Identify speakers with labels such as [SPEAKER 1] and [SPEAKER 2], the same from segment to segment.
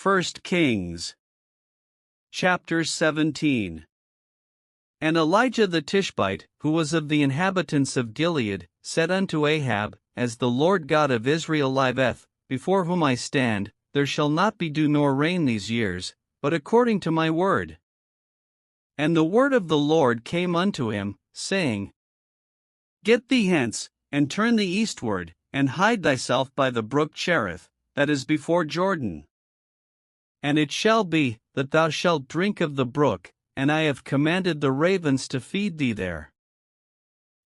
[SPEAKER 1] 1 Kings chapter 17. And Elijah the Tishbite, who was of the inhabitants of Gilead, said unto Ahab, As the Lord God of Israel liveth, before whom I stand, there shall not be dew nor rain these years, but according to my word. And the word of the Lord came unto him, saying, Get thee hence, and turn thee eastward, and hide thyself by the brook Cherith, that is before Jordan. And it shall be, that thou shalt drink of the brook, and I have commanded the ravens to feed thee there.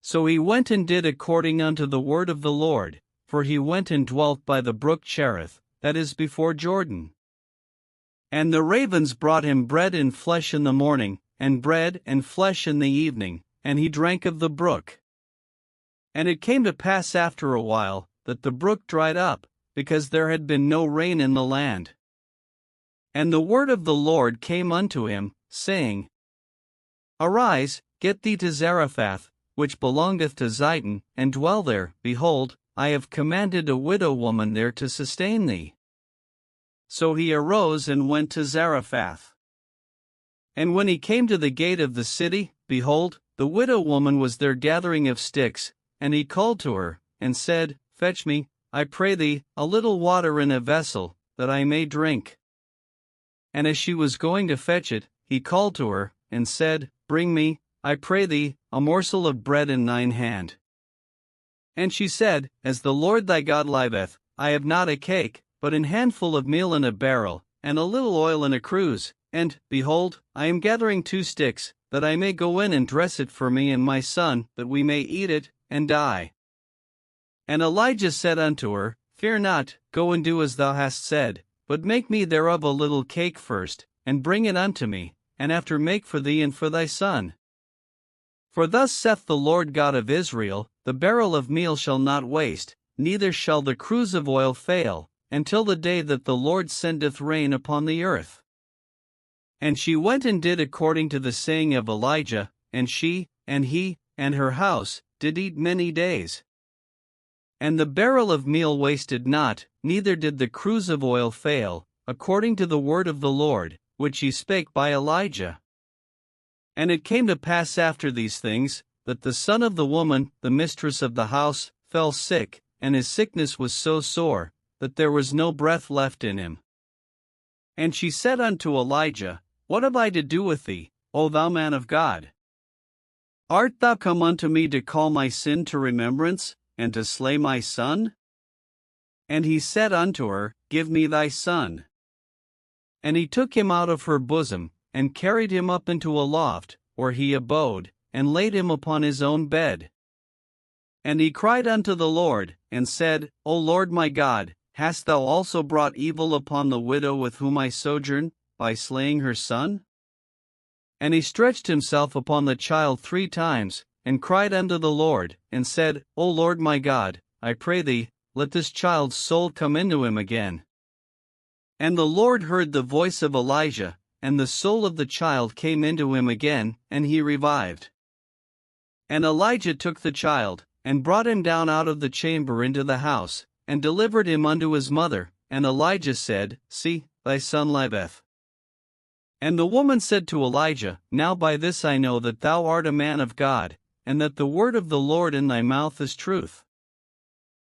[SPEAKER 1] So he went and did according unto the word of the Lord, for he went and dwelt by the brook Cherith, that is before Jordan. And the ravens brought him bread and flesh in the morning, and bread and flesh in the evening, and he drank of the brook. And it came to pass after a while, that the brook dried up, because there had been no rain in the land. And the word of the Lord came unto him, saying, Arise, get thee to Zarephath, which belongeth to Zidon, and dwell there. Behold, I have commanded a widow woman there to sustain thee. So he arose and went to Zarephath. And when he came to the gate of the city, behold, the widow woman was there gathering of sticks, and he called to her, and said, Fetch me, I pray thee, a little water in a vessel, that I may drink. And as she was going to fetch it, he called to her, and said, Bring me, I pray thee, a morsel of bread in thine hand. And she said, As the Lord thy God liveth, I have not a cake, but an handful of meal in a barrel, and a little oil in a cruse, and, behold, I am gathering 2 sticks, that I may go in and dress it for me and my son, that we may eat it, and die. And Elijah said unto her, Fear not, go and do as thou hast said, but make me thereof a little cake first, and bring it unto me, and after make for thee and for thy son. For thus saith the Lord God of Israel, The barrel of meal shall not waste, neither shall the cruse of oil fail, until the day that the Lord sendeth rain upon the earth. And she went and did according to the saying of Elijah, and she, and he, and her house, did eat many days. And the barrel of meal wasted not, neither did the cruse of oil fail, according to the word of the Lord, which he spake by Elijah. And it came to pass after these things, that the son of the woman, the mistress of the house, fell sick, and his sickness was so sore, that there was no breath left in him. And she said unto Elijah, What have I to do with thee, O thou man of God? Art thou come unto me to call my sin to remembrance, and to slay my son? And he said unto her, Give me thy son. And he took him out of her bosom, and carried him up into a loft, where he abode, and laid him upon his own bed. And he cried unto the Lord, and said, O Lord my God, hast thou also brought evil upon the widow with whom I sojourn, by slaying her son? And he stretched himself upon the child 3 times, and cried unto the Lord, and said, O Lord my God, I pray thee, let this child's soul come into him again. And the Lord heard the voice of Elijah, and the soul of the child came into him again, and he revived. And Elijah took the child, and brought him down out of the chamber into the house, and delivered him unto his mother, and Elijah said, See, thy son liveth. And the woman said to Elijah, Now by this I know that thou art a man of God, and that the word of the Lord in thy mouth is truth.